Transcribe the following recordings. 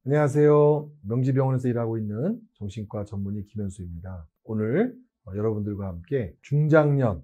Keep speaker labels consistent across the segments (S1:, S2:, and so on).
S1: 안녕하세요. 명지병원에서 일하고 있는 정신과 전문의 김현수입니다. 오늘 여러분들과 함께 중장년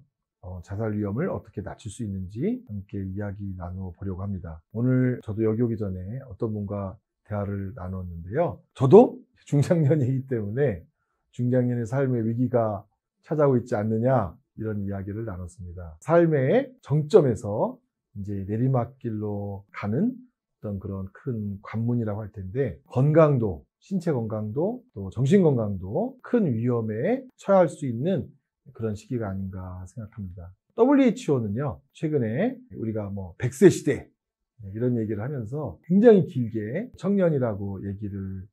S1: 자살 위험을 어떻게 낮출 수 있는지 함께 이야기 나눠보려고 합니다. 오늘 저도 여기 오기 전에 어떤 분과 대화를 나눴는데요. 저도 중장년이기 때문에 중장년의 삶의 위기가 찾아오고 있지 않느냐 이런 이야기를 나눴습니다. 삶의 정점에서 이제 내리막길로 가는 어떤 그런 큰 관문이라고 할 텐데, 건강도, 신체 건강도 또 정신 건강도 큰 위험에 처할 수 있는 그런 시기가 아닌가 생각합니다. WHO는요, 최근에 우리가 100세 시대 이런 얘기를 하면서 굉장히 길게 청년이라고 얘기를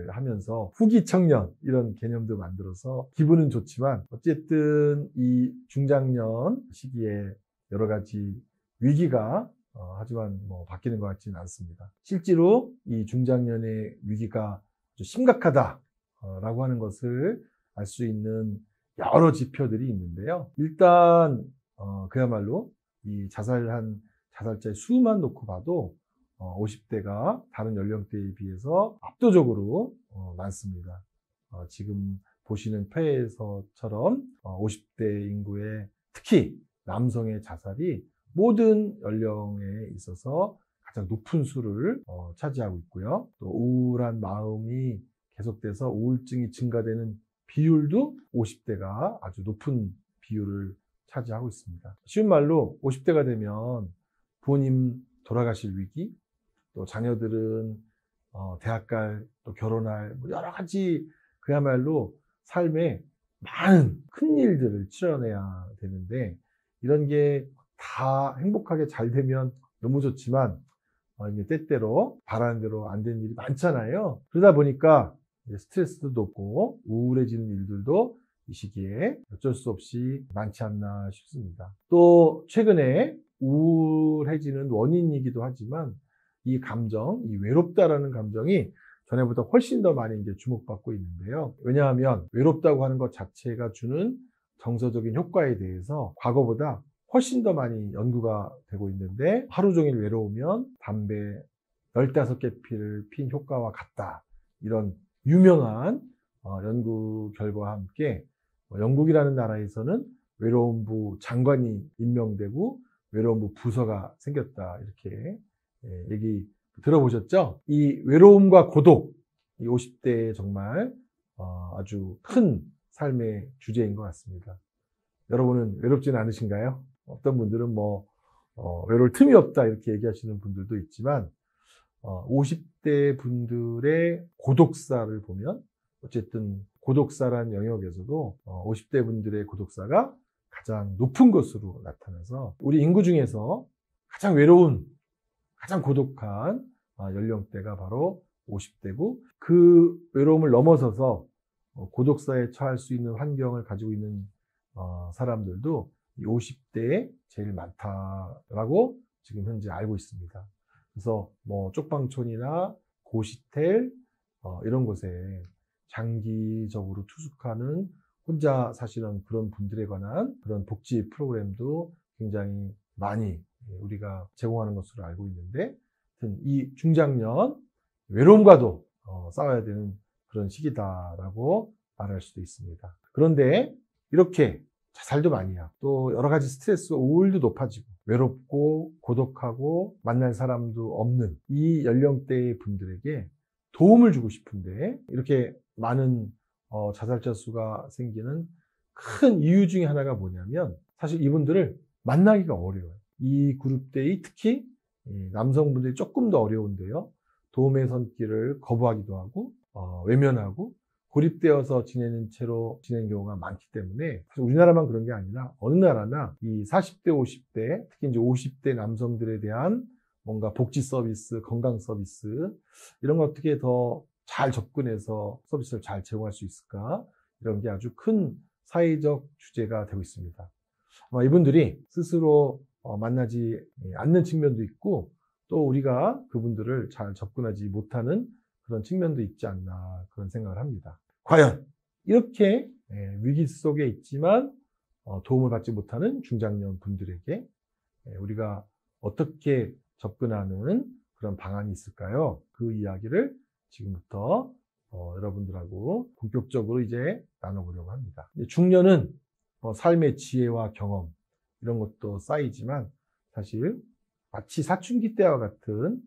S1: 하면서 후기 청년 이런 개념도 만들어서 기분은 좋지만, 어쨌든 이 중장년 시기에 여러 가지 위기가 하지만 바뀌는 것 같지는 않습니다. 실제로 이 중장년의 위기가 아주 심각하다라고 하는 것을 알 수 있는 여러 지표들이 있는데요. 일단 그야말로 이 자살한 자살자의 수만 놓고 봐도 50대가 다른 연령대에 비해서 압도적으로 많습니다. 지금 보시는 표에서처럼 50대 인구의 특히 남성의 자살이 모든 연령에 있어서 가장 높은 수를 차지하고 있고요. 또 우울한 마음이 계속돼서 우울증이 증가되는 비율도 50대가 아주 높은 비율을 차지하고 있습니다. 쉬운 말로 50대가 되면 부모님 돌아가실 위기, 또 자녀들은 대학 갈, 또 결혼할 여러 가지 그야말로 삶에 많은 큰 일들을 치러내야 되는데, 이런 게 다 행복하게 잘 되면 너무 좋지만 이게 때때로 바라는 대로 안 되는 일이 많잖아요. 그러다 보니까 스트레스도 높고 우울해지는 일들도 이 시기에 어쩔 수 없이 많지 않나 싶습니다. 또 최근에 우울해지는 원인이기도 하지만 이 감정, 이 외롭다라는 감정이 전에보다 훨씬 더 많이 이제 주목받고 있는데요. 왜냐하면 외롭다고 하는 것 자체가 주는 정서적인 효과에 대해서 과거보다 훨씬 더 많이 연구가 되고 있는데, 하루 종일 외로우면 담배 15개 피를 핀 효과와 같다. 이런 유명한 연구 결과와 함께 영국이라는 나라에서는 외로움부 장관이 임명되고 외로움부 부서가 생겼다. 이렇게 얘기 들어보셨죠? 이 외로움과 고독, 이 50대에 정말 아주 큰 삶의 주제인 것 같습니다. 여러분은 외롭지는 않으신가요? 어떤 분들은 외로울 틈이 없다 이렇게 얘기하시는 분들도 있지만, 50대 분들의 고독사를 보면 어쨌든 고독사란 영역에서도 50대 분들의 고독사가 가장 높은 것으로 나타나서 우리 인구 중에서 가장 외로운, 가장 고독한 연령대가 바로 50대고, 그 외로움을 넘어서서 고독사에 처할 수 있는 환경을 가지고 있는 사람들도 이 50대에 제일 많다라고 지금 현재 알고 있습니다. 그래서 쪽방촌이나 고시텔 이런 곳에 장기적으로 투숙하는 혼자 사시는 그런 분들에 관한 그런 복지 프로그램도 굉장히 많이 우리가 제공하는 것으로 알고 있는데, 이 중장년 외로움과도 싸워야 되는 그런 시기다라고 말할 수도 있습니다. 그런데 이렇게 자살도 많이 하고 또 여러 가지 스트레스, 우울도 높아지고 외롭고 고독하고 만날 사람도 없는 이 연령대의 분들에게 도움을 주고 싶은데, 이렇게 많은 자살자 수가 생기는 큰 이유 중에 하나가 뭐냐면, 사실 이분들을 만나기가 어려워요. 이 그룹대의 특히 남성분들이 조금 더 어려운데요. 도움의 손길을 거부하기도 하고 외면하고 고립되어서 지내는 채로 지내는 경우가 많기 때문에, 우리나라만 그런 게 아니라 어느 나라나 이 40대, 50대, 특히 이제 50대 남성들에 대한 뭔가 복지 서비스, 건강 서비스 이런 거 어떻게 더 잘 접근해서 서비스를 잘 제공할 수 있을까? 이런 게 아주 큰 사회적 주제가 되고 있습니다. 아마 이분들이 스스로 만나지 않는 측면도 있고, 또 우리가 그분들을 잘 접근하지 못하는 그런 측면도 있지 않나 그런 생각을 합니다. 과연 이렇게 위기 속에 있지만 도움을 받지 못하는 중장년 분들에게 우리가 어떻게 접근하는 그런 방안이 있을까요? 그 이야기를 지금부터 여러분들하고 본격적으로 이제 나눠보려고 합니다. 중년은 삶의 지혜와 경험 이런 것도 쌓이지만 사실 마치 사춘기 때와 같은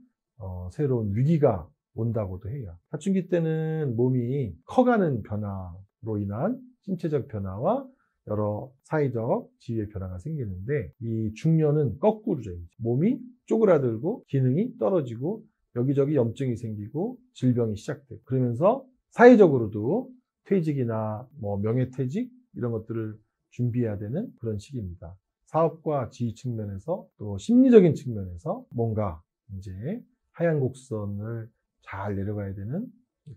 S1: 새로운 위기가 온다고도 해요. 사춘기 때는 몸이 커가는 변화로 인한 신체적 변화와 여러 사회적 지위의 변화가 생기는데, 이 중년은 거꾸로죠. 몸이 쪼그라들고 기능이 떨어지고 여기저기 염증이 생기고 질병이 시작돼요. 그러면서 사회적으로도 퇴직이나 명예퇴직 이런 것들을 준비해야 되는 그런 시기입니다. 사업과 지위 측면에서 또 심리적인 측면에서 뭔가 이제 하얀 곡선을 잘 내려가야 되는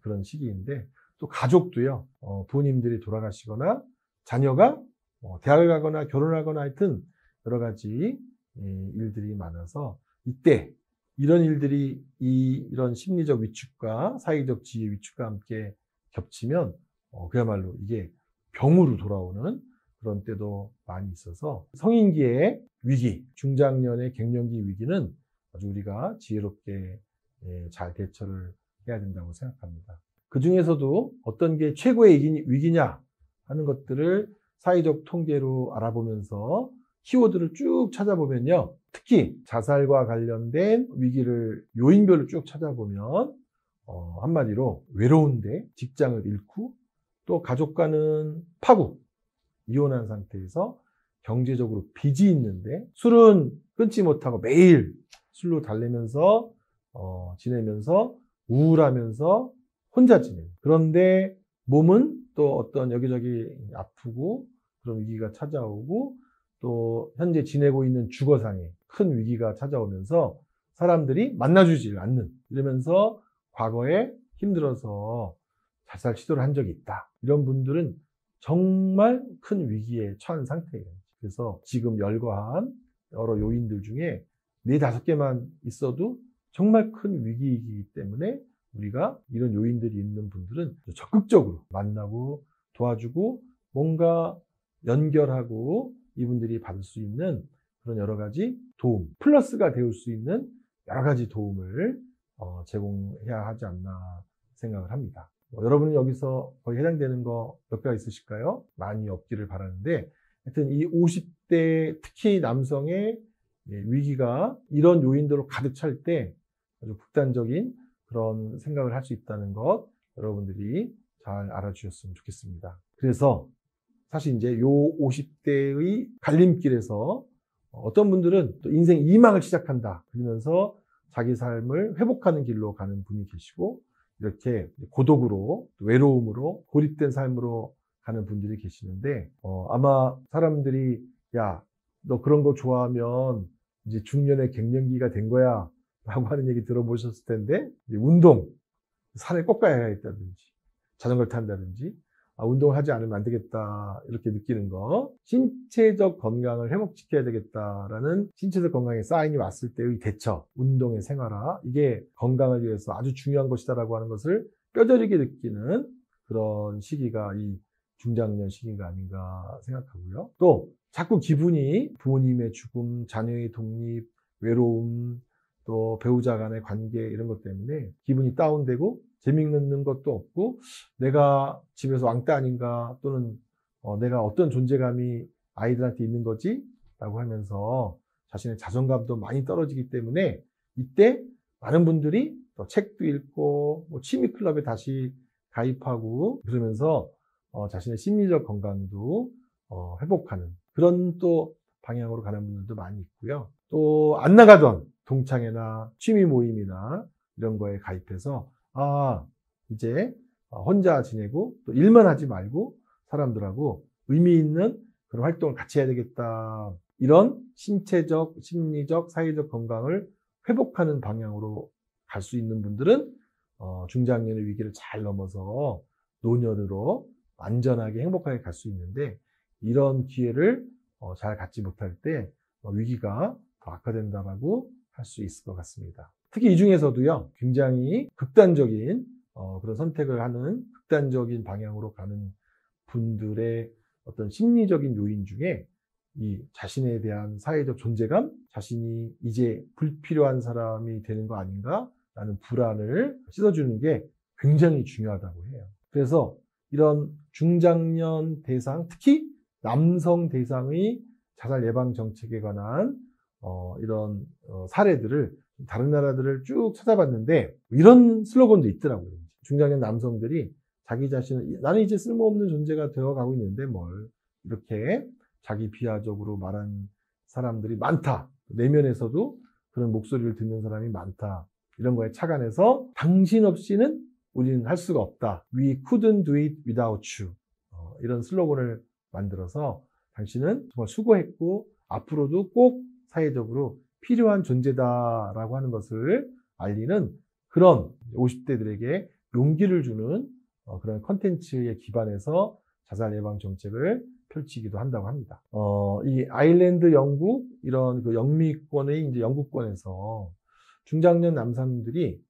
S1: 그런 시기인데, 또 가족도요, 부모님들이 돌아가시거나 자녀가 대학을 가거나 결혼하거나 하여튼 여러 가지 일들이 많아서, 이때 이런 일들이 이런 심리적 위축과 사회적 지위 위축과 함께 겹치면 그야말로 이게 병으로 돌아오는 그런 때도 많이 있어서, 성인기의 위기, 중장년의 갱년기 위기는 아주 우리가 지혜롭게 잘 대처를 해야 된다고 생각합니다. 그 중에서도 어떤 게 최고의 위기냐 하는 것들을 사회적 통계로 알아보면서 키워드를 쭉 찾아보면요, 특히 자살과 관련된 위기를 요인별로 쭉 찾아보면 한마디로 외로운데, 직장을 잃고, 또 가족과는 파국, 이혼한 상태에서 경제적으로 빚이 있는데 술은 끊지 못하고 매일 술로 달래면서 지내면서 우울하면서 혼자 지내요. 그런데 몸은 또 어떤 여기저기 아프고 그런 위기가 찾아오고, 또 현재 지내고 있는 주거상에 큰 위기가 찾아오면서 사람들이 만나주질 않는, 이러면서 과거에 힘들어서 자살 시도를 한 적이 있다, 이런 분들은 정말 큰 위기에 처한 상태예요. 그래서 지금 열거한 여러 요인들 중에 4, 5개만 있어도 정말 큰 위기이기 때문에 우리가 이런 요인들이 있는 분들은 적극적으로 만나고 도와주고 뭔가 연결하고 이분들이 받을 수 있는 그런 여러 가지 도움, 플러스가 되올 수 있는 여러 가지 도움을 제공해야 하지 않나 생각을 합니다. 여러분은 여기서 거의 해당되는 거 몇 가지 있으실까요? 많이 없기를 바라는데, 하여튼 이 50대 특히 남성의 위기가 이런 요인들로 가득 찰 때 아주 극단적인 그런 생각을 할 수 있다는 것, 여러분들이 잘 알아주셨으면 좋겠습니다. 그래서 사실 이제 요 50대의 갈림길에서 어떤 분들은 또 인생 2막을 시작한다 그러면서 자기 삶을 회복하는 길로 가는 분이 계시고, 이렇게 고독으로, 외로움으로, 고립된 삶으로 가는 분들이 계시는데, 아마 사람들이 야, 너 그런 거 좋아하면 이제 중년의 갱년기가 된 거야 라고 하는 얘기 들어보셨을 텐데, 운동, 산에 꼭 가야겠다든지 자전거를 탄다든지 운동을 하지 않으면 안 되겠다 이렇게 느끼는 거, 신체적 건강을 회복시켜야 되겠다라는 신체적 건강에 사인이 왔을 때의 대처, 운동의 생활화, 이게 건강을 위해서 아주 중요한 것이다라고 하는 것을 뼈저리게 느끼는 그런 시기가 이 중장년 시기가 아닌가 생각하고요. 또 자꾸 기분이 부모님의 죽음, 자녀의 독립, 외로움, 또 배우자 간의 관계 이런 것 때문에 기분이 다운되고 재미있는 것도 없고, 내가 집에서 왕따 아닌가, 또는 내가 어떤 존재감이 아이들한테 있는 거지? 라고 하면서 자신의 자존감도 많이 떨어지기 때문에, 이때 많은 분들이 또 책도 읽고 취미 클럽에 다시 가입하고 그러면서 자신의 심리적 건강도 회복하는 그런 또 방향으로 가는 분들도 많이 있고요. 또 안 나가던 동창회나 취미 모임이나 이런 거에 가입해서 이제 혼자 지내고 또 일만 하지 말고 사람들하고 의미 있는 그런 활동을 같이 해야 되겠다, 이런 신체적, 심리적, 사회적 건강을 회복하는 방향으로 갈 수 있는 분들은 중장년의 위기를 잘 넘어서 노년으로 안전하게 행복하게 갈 수 있는데, 이런 기회를 잘 갖지 못할 때 위기가 더 악화된다고 할 수 있을 것 같습니다. 특히 이 중에서도요, 굉장히 극단적인 그런 선택을 하는, 극단적인 방향으로 가는 분들의 어떤 심리적인 요인 중에 이 자신에 대한 사회적 존재감, 자신이 이제 불필요한 사람이 되는 거 아닌가 라는 불안을 씻어주는 게 굉장히 중요하다고 해요. 그래서 이런 중장년 대상, 특히 남성 대상의 자살 예방 정책에 관한 이런 사례들을 다른 나라들을 쭉 찾아봤는데 이런 슬로건도 있더라고요. 중장년 남성들이 자기 자신을 나는 이제 쓸모없는 존재가 되어가고 있는데 뭘 이렇게 자기 비하적으로 말하는 사람들이 많다. 내면에서도 그런 목소리를 듣는 사람이 많다. 이런 거에 착안해서 당신 없이는 우리는 할 수가 없다. We couldn't do it without you. 이런 슬로건을 만들어서 당신은 정말 수고했고 앞으로도 꼭 사회적으로 필요한 존재다라고 하는 것을 알리는 그런 50대들에게 용기를 주는 그런 컨텐츠에 기반해서 자살 예방 정책을 펼치기도 한다고 합니다. 이 아일랜드 영국 이런 그 영미권의 이제 영국권에서 중장년 남성들이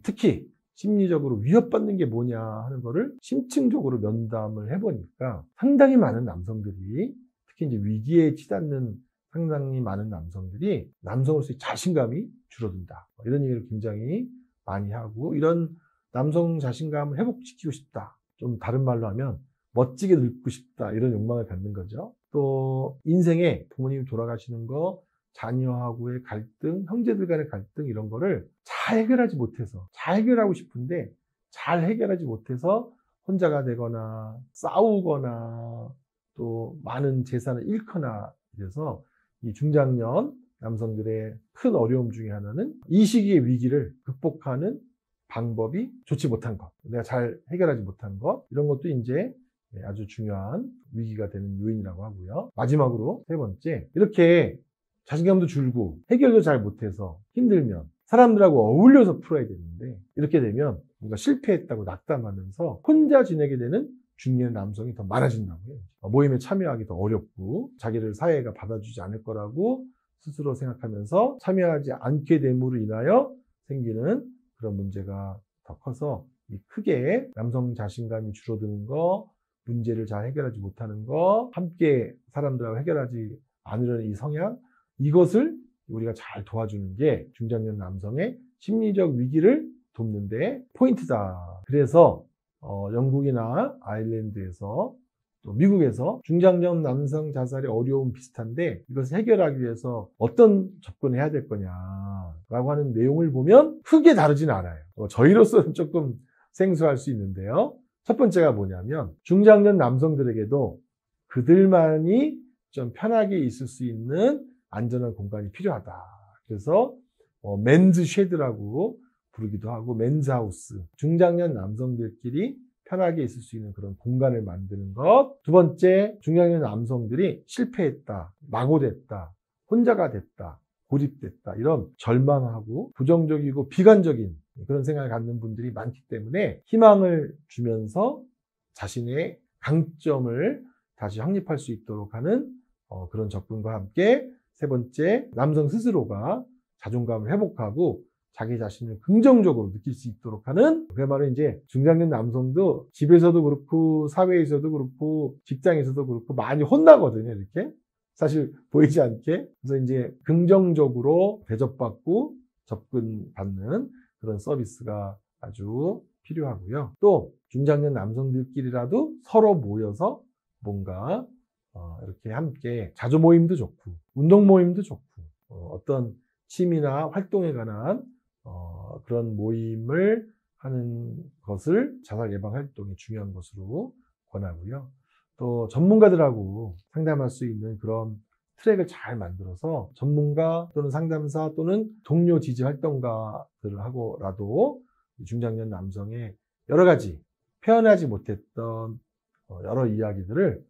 S1: 특히 심리적으로 위협받는 게 뭐냐 하는 거를 심층적으로 면담을 해보니까 상당히 많은 남성들이 특히 이제 위기에 치닫는 상당히 많은 남성들이 남성으로서의 자신감이 줄어든다. 이런 얘기를 굉장히 많이 하고 이런 남성 자신감을 회복시키고 싶다. 좀 다른 말로 하면 멋지게 늙고 싶다. 이런 욕망을 갖는 거죠. 또 인생에 부모님이 돌아가시는 거 자녀하고의 갈등, 형제들 간의 갈등 이런 거를 잘 해결하지 못해서 잘 해결하고 싶은데 잘 해결하지 못해서 혼자가 되거나 싸우거나 또 많은 재산을 잃거나 이래서 이 중장년 남성들의 큰 어려움 중에 하나는 이 시기의 위기를 극복하는 방법이 좋지 못한 것, 내가 잘 해결하지 못한 것 이런 것도 이제 아주 중요한 위기가 되는 요인이라고 하고요. 마지막으로 세 번째, 이렇게 자신감도 줄고 해결도 잘 못해서 힘들면 사람들하고 어울려서 풀어야 되는데 이렇게 되면 뭔가 실패했다고 낙담하면서 혼자 지내게 되는 중년 남성이 더 많아진다고 해요. 모임에 참여하기 더 어렵고 자기를 사회가 받아주지 않을 거라고 스스로 생각하면서 참여하지 않게 됨으로 인하여 생기는 그런 문제가 더 커서 크게 남성 자신감이 줄어드는 거, 문제를 잘 해결하지 못하는 거, 함께 사람들하고 해결하지 않으려는 이 성향, 이것을 우리가 잘 도와주는 게 중장년 남성의 심리적 위기를 돕는 데 포인트다. 그래서 영국이나 아일랜드에서 또 미국에서 중장년 남성 자살의 어려움 비슷한데 이것을 해결하기 위해서 어떤 접근을 해야 될 거냐라고 하는 내용을 보면 크게 다르진 않아요. 저희로서는 조금 생소할 수 있는데요. 첫 번째가 뭐냐면 중장년 남성들에게도 그들만이 좀 편하게 있을 수 있는 안전한 공간이 필요하다. 그래서 맨즈 쉐드라고 부르기도 하고 맨즈 하우스, 중장년 남성들끼리 편하게 있을 수 있는 그런 공간을 만드는 것. 두 번째, 중장년 남성들이 실패했다, 낙오됐다, 혼자가 됐다, 고립됐다 이런 절망하고 부정적이고 비관적인 그런 생각을 갖는 분들이 많기 때문에 희망을 주면서 자신의 강점을 다시 확립할 수 있도록 하는 그런 접근과 함께 세 번째, 남성 스스로가 자존감을 회복하고 자기 자신을 긍정적으로 느낄 수 있도록 하는, 그야말로 이제 중장년 남성도 집에서도 그렇고 사회에서도 그렇고 직장에서도 그렇고 많이 혼나거든요. 이렇게 사실 보이지 않게. 그래서 이제 긍정적으로 대접받고 접근받는 그런 서비스가 아주 필요하고요. 또 중장년 남성들끼리라도 서로 모여서 뭔가 이렇게 함께 자조 모임도 좋고 운동 모임도 좋고 어떤 취미나 활동에 관한 그런 모임을 하는 것을 자살 예방 활동의 중요한 것으로 권하고요. 또 전문가들하고 상담할 수 있는 그런 트랙을 잘 만들어서 전문가 또는 상담사 또는 동료 지지 활동가들하고라도 중장년 남성의 여러 가지 표현하지 못했던 여러 이야기들을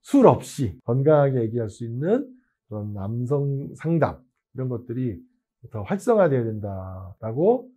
S1: 술 없이 건강하게 얘기할 수 있는 그런 남성 상담 이런 것들이 더 활성화되어야 된다라고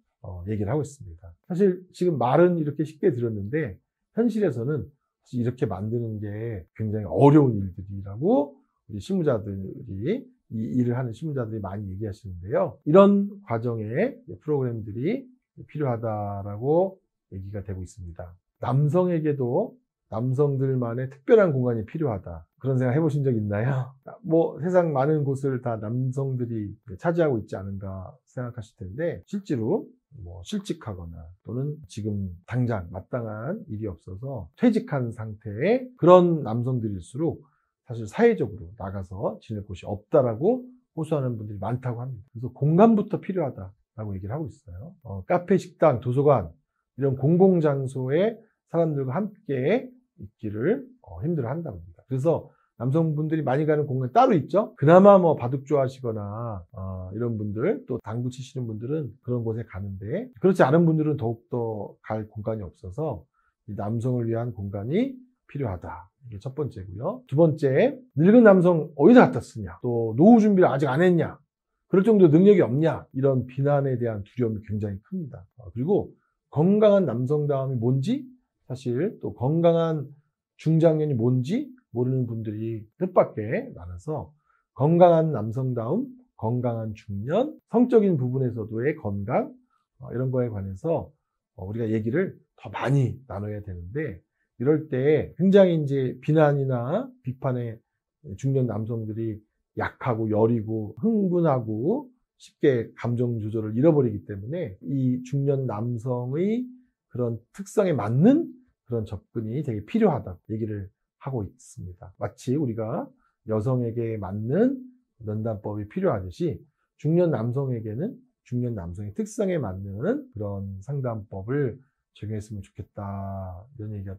S1: 얘기를 하고 있습니다. 사실 지금 말은 이렇게 쉽게 들었는데 현실에서는 이렇게 만드는 게 굉장히 어려운 일들이라고 우리 실무자들이 이 일을 하는 실무자들이 많이 얘기하시는데요. 이런 과정에 프로그램들이 필요하다라고 얘기가 되고 있습니다. 남성에게도 남성들만의 특별한 공간이 필요하다. 그런 생각 해보신 적 있나요? 뭐 세상 많은 곳을 다 남성들이 차지하고 있지 않은가 생각하실 텐데 실제로 뭐 실직하거나 또는 지금 당장 마땅한 일이 없어서 퇴직한 상태의 그런 남성들일수록 사실 사회적으로 나가서 지낼 곳이 없다라고 호소하는 분들이 많다고 합니다. 그래서 공간부터 필요하다라고 얘기를 하고 있어요. 카페, 식당, 도서관 이런 공공장소에 사람들과 함께 있기를 힘들어한다고 합니다. 그래서 남성분들이 많이 가는 공간이 따로 있죠. 그나마 뭐 바둑 좋아하시거나 이런 분들, 또 당구 치시는 분들은 그런 곳에 가는데, 그렇지 않은 분들은 더욱더 갈 공간이 없어서 이 남성을 위한 공간이 필요하다. 이게 첫 번째고요. 두 번째, 늙은 남성 어디다 갖다 쓰냐, 또 노후 준비를 아직 안 했냐, 그럴 정도 능력이 없냐, 이런 비난에 대한 두려움이 굉장히 큽니다. 그리고 건강한 남성다움이 뭔지, 사실 또 건강한 중장년이 뭔지 모르는 분들이 뜻밖의 많아서, 건강한 남성다움, 건강한 중년, 성적인 부분에서도의 건강, 이런 거에 관해서 우리가 얘기를 더 많이 나눠야 되는데, 이럴 때 굉장히 이제 비난이나 비판에 중년 남성들이 약하고 여리고 흥분하고 쉽게 감정 조절을 잃어버리기 때문에 이 중년 남성의 그런 특성에 맞는 그런 접근이 되게 필요하다고 얘기를 하고 있습니다. 마치 우리가 여성에게 맞는 면담법이 필요하듯이 중년 남성에게는 중년 남성의 특성에 맞는 그런 상담법을 적용했으면 좋겠다, 이런 얘기가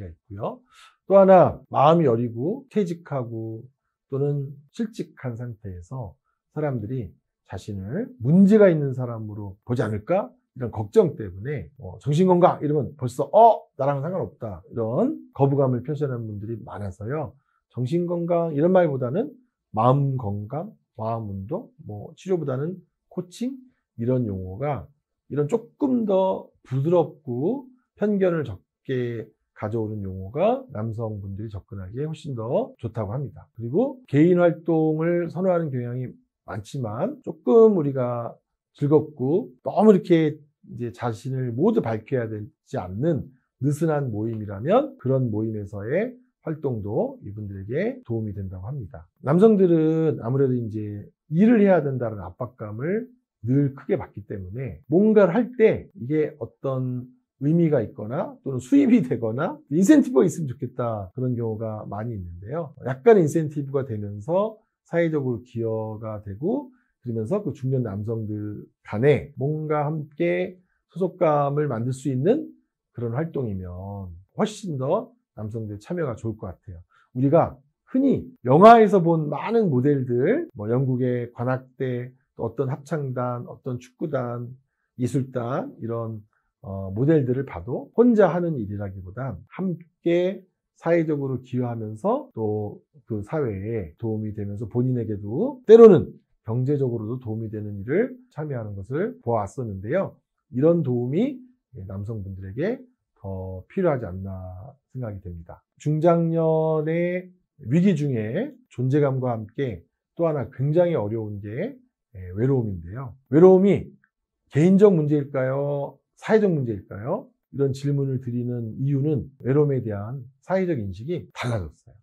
S1: 있고요. 또 하나, 마음이 여리고 퇴직하고 또는 실직한 상태에서 사람들이 자신을 문제가 있는 사람으로 보지 않을까, 이런 걱정 때문에 정신건강 이러면 벌써 나랑은 상관없다, 이런 거부감을 표시하는 분들이 많아서요. 정신건강 이런 말보다는 마음건강, 마음운동, 치료보다는 코칭, 이런 용어가, 이런 조금 더 부드럽고 편견을 적게 가져오는 용어가 남성분들이 접근하기에 훨씬 더 좋다고 합니다. 그리고 개인 활동을 선호하는 경향이 많지만, 조금 우리가 즐겁고 너무 이렇게 이제 자신을 모두 밝혀야 되지 않는 느슨한 모임이라면 그런 모임에서의 활동도 이분들에게 도움이 된다고 합니다. 남성들은 아무래도 이제 일을 해야 된다는 압박감을 늘 크게 받기 때문에 뭔가를 할 때 이게 어떤 의미가 있거나 또는 수입이 되거나 인센티브가 있으면 좋겠다, 그런 경우가 많이 있는데요. 약간 인센티브가 되면서 사회적으로 기여가 되고, 그러면서 그 중년 남성들 간에 뭔가 함께 소속감을 만들 수 있는 그런 활동이면 훨씬 더 남성들 참여가 좋을 것 같아요. 우리가 흔히 영화에서 본 많은 모델들, 영국의 관악대, 또 어떤 합창단, 어떤 축구단, 예술단, 이런 모델들을 봐도 혼자 하는 일이라기보단 함께 사회적으로 기여하면서 또 그 사회에 도움이 되면서 본인에게도 때로는 경제적으로도 도움이 되는 일을 참여하는 것을 보아왔었는데요. 이런 도움이 남성분들에게 더 필요하지 않나 생각이 됩니다. 중장년의 위기 중에 존재감과 함께 또 하나 굉장히 어려운 게 외로움인데요. 외로움이 개인적 문제일까요? 사회적 문제일까요? 이런 질문을 드리는 이유는 외로움에 대한 사회적 인식이 달라졌어요.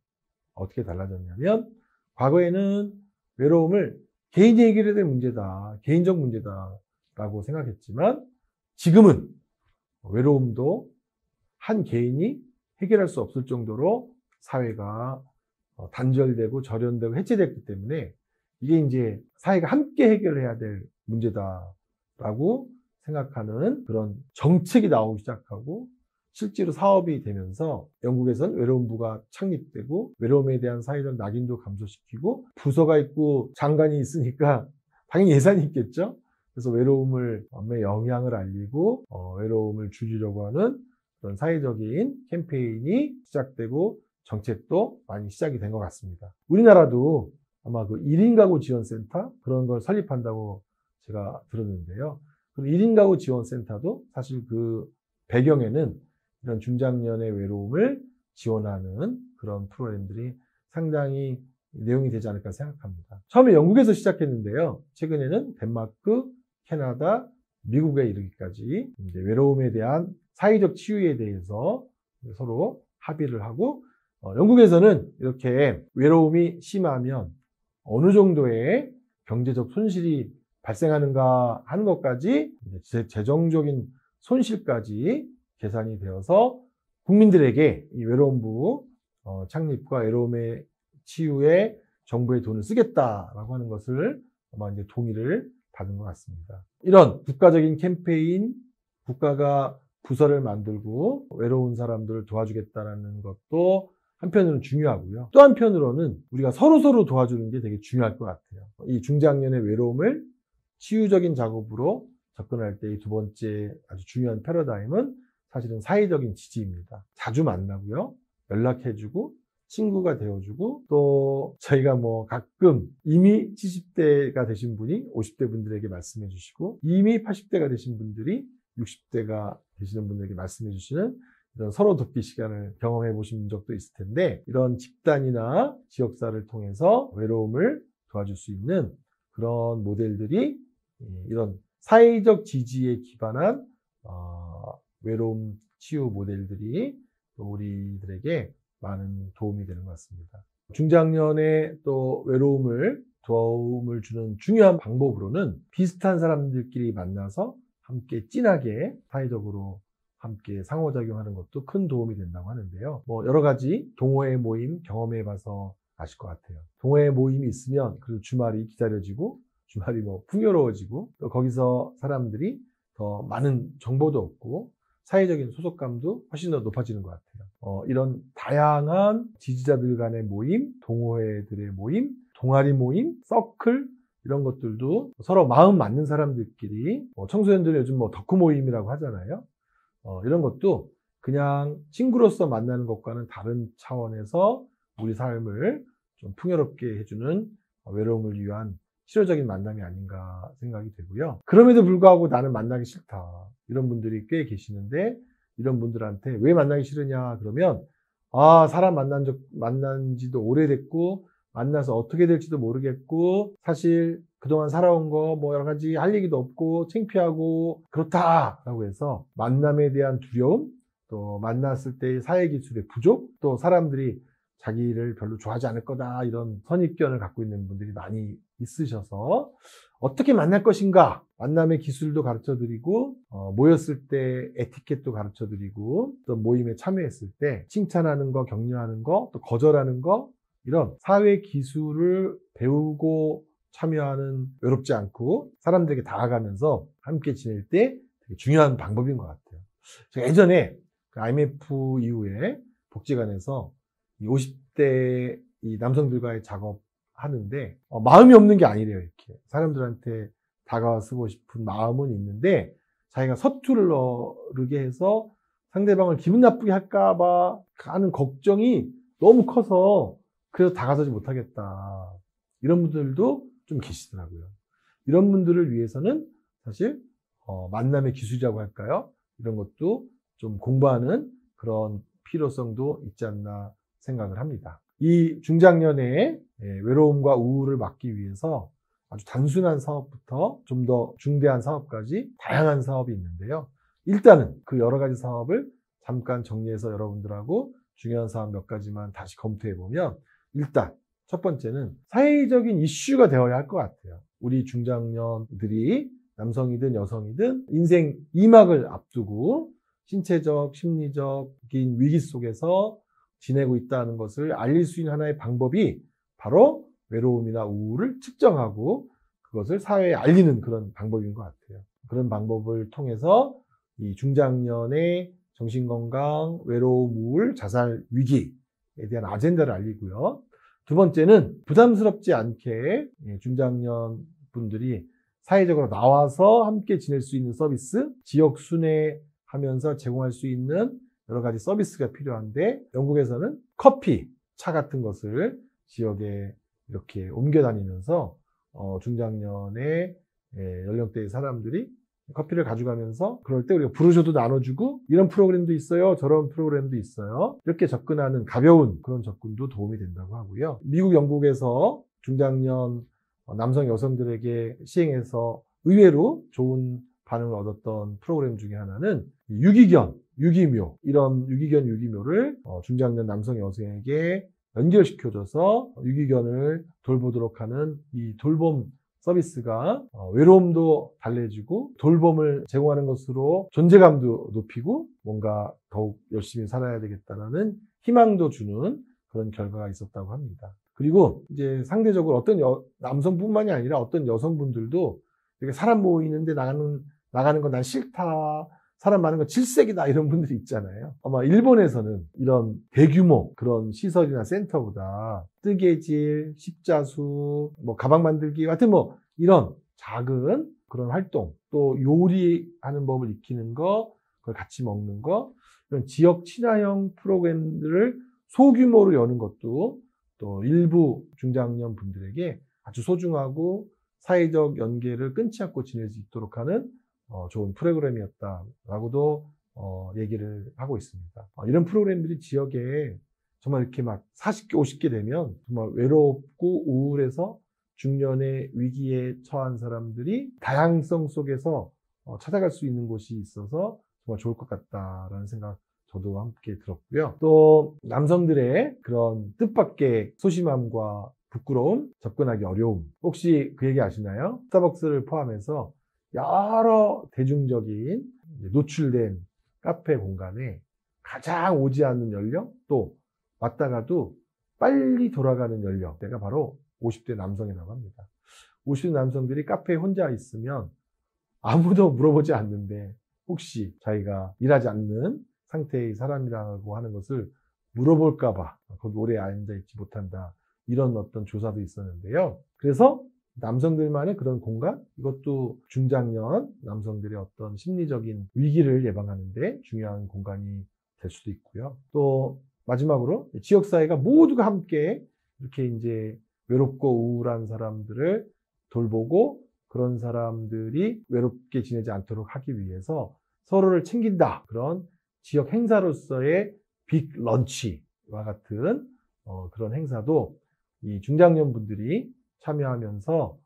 S1: 어떻게 달라졌냐면, 과거에는 외로움을 개인이 해결해야 될 문제다, 개인적 문제다라고 생각했지만, 지금은 외로움도 한 개인이 해결할 수 없을 정도로 사회가 단절되고 절연되고 해체됐기 때문에 이게 이제 사회가 함께 해결해야 될 문제다라고 생각하는 그런 정책이 나오기 시작하고, 실제로 사업이 되면서 영국에선 외로움부가 창립되고, 외로움에 대한 사회적 낙인도 감소시키고, 부서가 있고 장관이 있으니까 당연히 예산이 있겠죠. 그래서 외로움의 영향을 알리고 외로움을 줄이려고 하는 그런 사회적인 캠페인이 시작되고 정책도 많이 시작이 된 것 같습니다. 우리나라도 아마 그 1인 가구 지원센터, 그런 걸 설립한다고 제가 들었는데요. 그 1인 가구 지원센터도 사실 그 배경에는 이런 중장년의 외로움을 지원하는 그런 프로그램들이 상당히 내용이 되지 않을까 생각합니다. 처음에 영국에서 시작했는데요. 최근에는 덴마크, 캐나다, 미국에 이르기까지 이제 외로움에 대한 사회적 치유에 대해서 서로 합의를 하고, 영국에서는 이렇게 외로움이 심하면 어느 정도의 경제적 손실이 발생하는가 하는 것까지 재정적인 손실까지 계산이 되어서 국민들에게 이 외로움부 창립과 외로움의 치유에 정부의 돈을 쓰겠다라고 하는 것을 아마 이제 동의를 받은 것 같습니다. 이런 국가적인 캠페인, 국가가 부서를 만들고 외로운 사람들을 도와주겠다라는 것도 한편으로는 중요하고요. 또 한편으로는 우리가 서로 도와주는 게 되게 중요할 것 같아요. 이 중장년의 외로움을 치유적인 작업으로 접근할 때 이 두 번째 아주 중요한 패러다임은 사실은 사회적인 지지입니다. 자주 만나고요. 연락해주고 친구가 되어주고, 또 저희가 뭐 가끔 이미 70대가 되신 분이 50대 분들에게 말씀해 주시고, 이미 80대가 되신 분들이 60대가 되시는 분들에게 말씀해 주시는 이런 서로 돕기 시간을 경험해 보신 적도 있을 텐데, 이런 집단이나 지역사를 통해서 외로움을 도와줄 수 있는 그런 모델들이, 이런 사회적 지지에 기반한 외로움 치유 모델들이 우리들에게 많은 도움이 되는 것 같습니다. 중장년에 또 외로움을 도움을 주는 중요한 방법으로는 비슷한 사람들끼리 만나서 함께 진하게 사회적으로 함께 상호작용하는 것도 큰 도움이 된다고 하는데요. 뭐 여러 가지 동호회 모임 경험해봐서 아실 것 같아요. 동호회 모임이 있으면 그래도 주말이 기다려지고, 주말이 뭐 풍요로워지고, 또 거기서 사람들이 더 많은 정보도 얻고 사회적인 소속감도 훨씬 더 높아지는 것 같아요. 이런 다양한 지지자들 간의 모임, 동호회들의 모임, 동아리 모임, 서클, 이런 것들도 서로 마음 맞는 사람들끼리, 청소년들은 요즘 뭐 덕후 모임이라고 하잖아요. 이런 것도 그냥 친구로서 만나는 것과는 다른 차원에서 우리 삶을 좀 풍요롭게 해주는 외로움을 위한 실효적인 만남이 아닌가 생각이 되고요. 그럼에도 불구하고 나는 만나기 싫다, 이런 분들이 꽤 계시는데, 이런 분들한테 왜 만나기 싫으냐 그러면, 사람 만난 지도 오래됐고 만나서 어떻게 될지도 모르겠고, 사실 그동안 살아온 거 뭐 여러 가지 할 얘기도 없고 창피하고 그렇다라고 해서 만남에 대한 두려움, 또 만났을 때의 사회 기술의 부족, 또 사람들이 자기를 별로 좋아하지 않을 거다, 이런 선입견을 갖고 있는 분들이 많이 있으셔서, 어떻게 만날 것인가, 만남의 기술도 가르쳐드리고, 모였을 때 에티켓도 가르쳐드리고, 또 모임에 참여했을 때 칭찬하는 거, 격려하는 거, 또 거절하는 거, 이런 사회 기술을 배우고 참여하는, 외롭지 않고 사람들에게 다가가면서 함께 지낼 때 되게 중요한 방법인 것 같아요. 제가 예전에 IMF 이후에 복지관에서 50대 이 남성들과의 작업하는데, 마음이 없는 게 아니래요. 이렇게 사람들한테 다가와 쓰고 싶은 마음은 있는데, 자기가 서투르게 해서 상대방을 기분 나쁘게 할까봐 하는 걱정이 너무 커서 그래서 다가서지 못하겠다, 이런 분들도 좀 계시더라고요. 이런 분들을 위해서는 사실 만남의 기술이라고 할까요? 이런 것도 좀 공부하는 그런 필요성도 있지 않나 생각을 합니다. 이 중장년의 외로움과 우울을 막기 위해서 아주 단순한 사업부터 좀 더 중대한 사업까지 다양한 사업이 있는데요. 일단은 그 여러 가지 사업을 잠깐 정리해서 여러분들하고 중요한 사업 몇 가지만 다시 검토해 보면, 일단 첫 번째는 사회적인 이슈가 되어야 할 것 같아요. 우리 중장년들이 남성이든 여성이든 인생 2막을 앞두고 신체적, 심리적인 위기 속에서 지내고 있다는 것을 알릴 수 있는 하나의 방법이 바로 외로움이나 우울을 측정하고 그것을 사회에 알리는 그런 방법인 것 같아요. 그런 방법을 통해서 이 중장년의 정신건강, 외로움, 우울, 자살 위기에 대한 아젠다를 알리고요. 두 번째는 부담스럽지 않게 중장년 분들이 사회적으로 나와서 함께 지낼 수 있는 서비스, 지역 순회하면서 제공할 수 있는 여러 가지 서비스가 필요한데, 영국에서는 커피, 차 같은 것을 지역에 이렇게 옮겨 다니면서 중장년의 연령대의 사람들이 커피를 가져가면서, 그럴 때 우리가 브로셔도 나눠주고, 이런 프로그램도 있어요, 저런 프로그램도 있어요, 이렇게 접근하는 가벼운 그런 접근도 도움이 된다고 하고요. 미국, 영국에서 중장년 남성 여성들에게 시행해서 의외로 좋은 반응을 얻었던 프로그램 중에 하나는 유기견, 유기묘, 이런 유기견, 유기묘를 중장년 남성 여성에게 연결시켜줘서 유기견을 돌보도록 하는 이 돌봄 서비스가 외로움도 달래주고 돌봄을 제공하는 것으로 존재감도 높이고 뭔가 더욱 열심히 살아야 되겠다라는 희망도 주는 그런 결과가 있었다고 합니다. 그리고 이제 상대적으로 어떤 남성뿐만이 아니라 어떤 여성분들도 이렇게 사람 모이는데 나가는 거 난 싫다. 사람 많은 거 질색이다. 이런 분들이 있잖아요. 아마 일본에서는 이런 대규모 그런 시설이나 센터보다 뜨개질, 십자수, 뭐 가방 만들기 같은 뭐 이런 작은 그런 활동, 또 요리하는 법을 익히는 거, 그걸 같이 먹는 거, 이런 지역 친화형 프로그램들을 소규모로 여는 것도 또 일부 중장년 분들에게 아주 소중하고 사회적 연계를 끊지 않고 지낼 수 있도록 하는 좋은 프로그램이었다라고도 얘기를 하고 있습니다. 이런 프로그램들이 지역에 정말 이렇게 막 40개, 50개 되면 정말 외롭고 우울해서 중년의 위기에 처한 사람들이 다양성 속에서 찾아갈 수 있는 곳이 있어서 정말 좋을 것 같다라는 생각 저도 함께 들었고요. 또 남성들의 그런 뜻밖의 소심함과 부끄러움, 접근하기 어려움. 혹시 그 얘기 아시나요? 스타벅스를 포함해서 여러 대중적인 노출된 카페 공간에 가장 오지 않는 연령, 또 왔다가도 빨리 돌아가는 연령대가 바로 50대 남성이라고 합니다. 50대 남성들이 카페에 혼자 있으면 아무도 물어보지 않는데 혹시 자기가 일하지 않는 상태의 사람이라고 하는 것을 물어볼까봐 거기 오래 앉아있지 못한다. 이런 어떤 조사도 있었는데요. 그래서 남성들만의 그런 공간, 이것도 중장년 남성들의 어떤 심리적인 위기를 예방하는데 중요한 공간이 될 수도 있고요. 또 마지막으로 지역사회가 모두가 함께 이렇게 이제 외롭고 우울한 사람들을 돌보고 그런 사람들이 외롭게 지내지 않도록 하기 위해서 서로를 챙긴다. 그런 지역 행사로서의 빅 런치와 같은 그런 행사도 이 중장년 분들이 참여하면서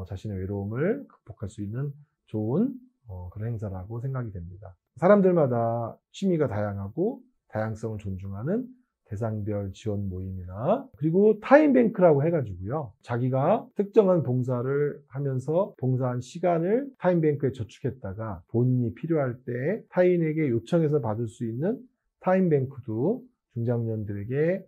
S1: 자신의 외로움을 극복할 수 있는 좋은 그런 행사라고 생각이 됩니다. 사람들마다 취미가 다양하고 다양성을 존중하는 대상별 지원 모임이나 그리고 타임뱅크라고 해가지고요. 자기가 특정한 봉사를 하면서 봉사한 시간을 타임뱅크에 저축했다가 본인이 필요할 때 타인에게 요청해서 받을 수 있는 타임뱅크도 중장년들에게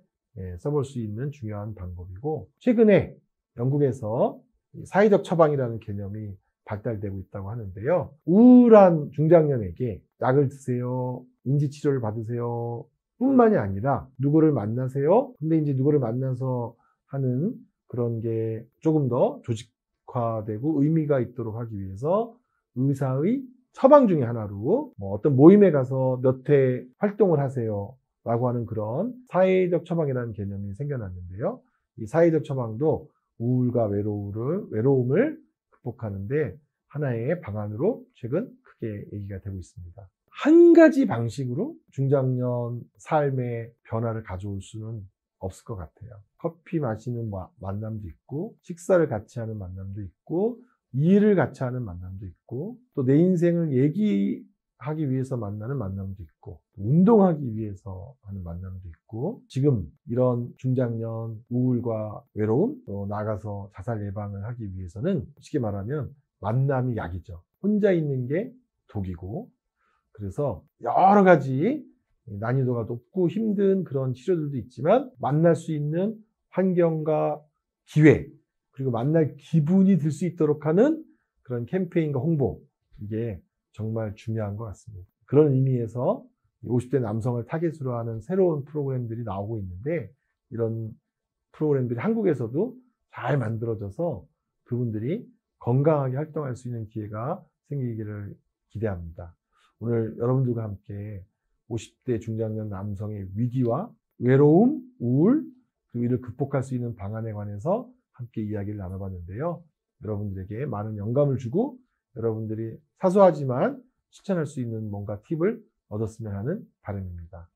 S1: 써볼 수 있는 중요한 방법이고, 최근에 영국에서 사회적 처방이라는 개념이 발달되고 있다고 하는데요. 우울한 중장년에게 약을 드세요, 인지치료를 받으세요 뿐만이 아니라 누구를 만나세요. 근데 이제 누구를 만나서 하는 그런 게 조금 더 조직화되고 의미가 있도록 하기 위해서 의사의 처방 중에 하나로 어떤 모임에 가서 몇 회 활동을 하세요 라고 하는 그런 사회적 처방이라는 개념이 생겨났는데요. 이 사회적 처방도 우울과 외로움을 극복하는데 하나의 방안으로 최근 크게 얘기가 되고 있습니다. 한 가지 방식으로 중장년 삶의 변화를 가져올 수는 없을 것 같아요. 커피 마시는 만남도 있고, 식사를 같이 하는 만남도 있고, 일을 같이 하는 만남도 있고, 또 내 인생을 얘기하기 위해서 만나는 만남도 있고, 운동하기 위해서 하는 만남도 있고, 지금 이런 중장년 우울과 외로움, 또 나가서 자살 예방을 하기 위해서는 쉽게 말하면 만남이 약이죠. 혼자 있는 게 독이고, 그래서 여러 가지 난이도가 높고 힘든 그런 치료들도 있지만 만날 수 있는 환경과 기회, 그리고 만날 기분이 들 수 있도록 하는 그런 캠페인과 홍보, 이게 정말 중요한 것 같습니다. 그런 의미에서 50대 남성을 타겟으로 하는 새로운 프로그램들이 나오고 있는데, 이런 프로그램들이 한국에서도 잘 만들어져서 그분들이 건강하게 활동할 수 있는 기회가 생기기를 기대합니다. 오늘 여러분들과 함께 50대 중장년 남성의 위기와 외로움, 우울, 그리고 이를 극복할 수 있는 방안에 관해서 함께 이야기를 나눠봤는데요. 여러분들에게 많은 영감을 주고 여러분들이 사소하지만 실천할 수 있는 뭔가 팁을 얻었으면 하는 바람입니다.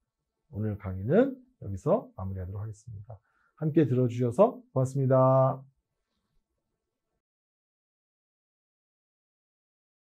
S1: 오늘 강의는 여기서 마무리하도록 하겠습니다. 함께 들어주셔서 고맙습니다.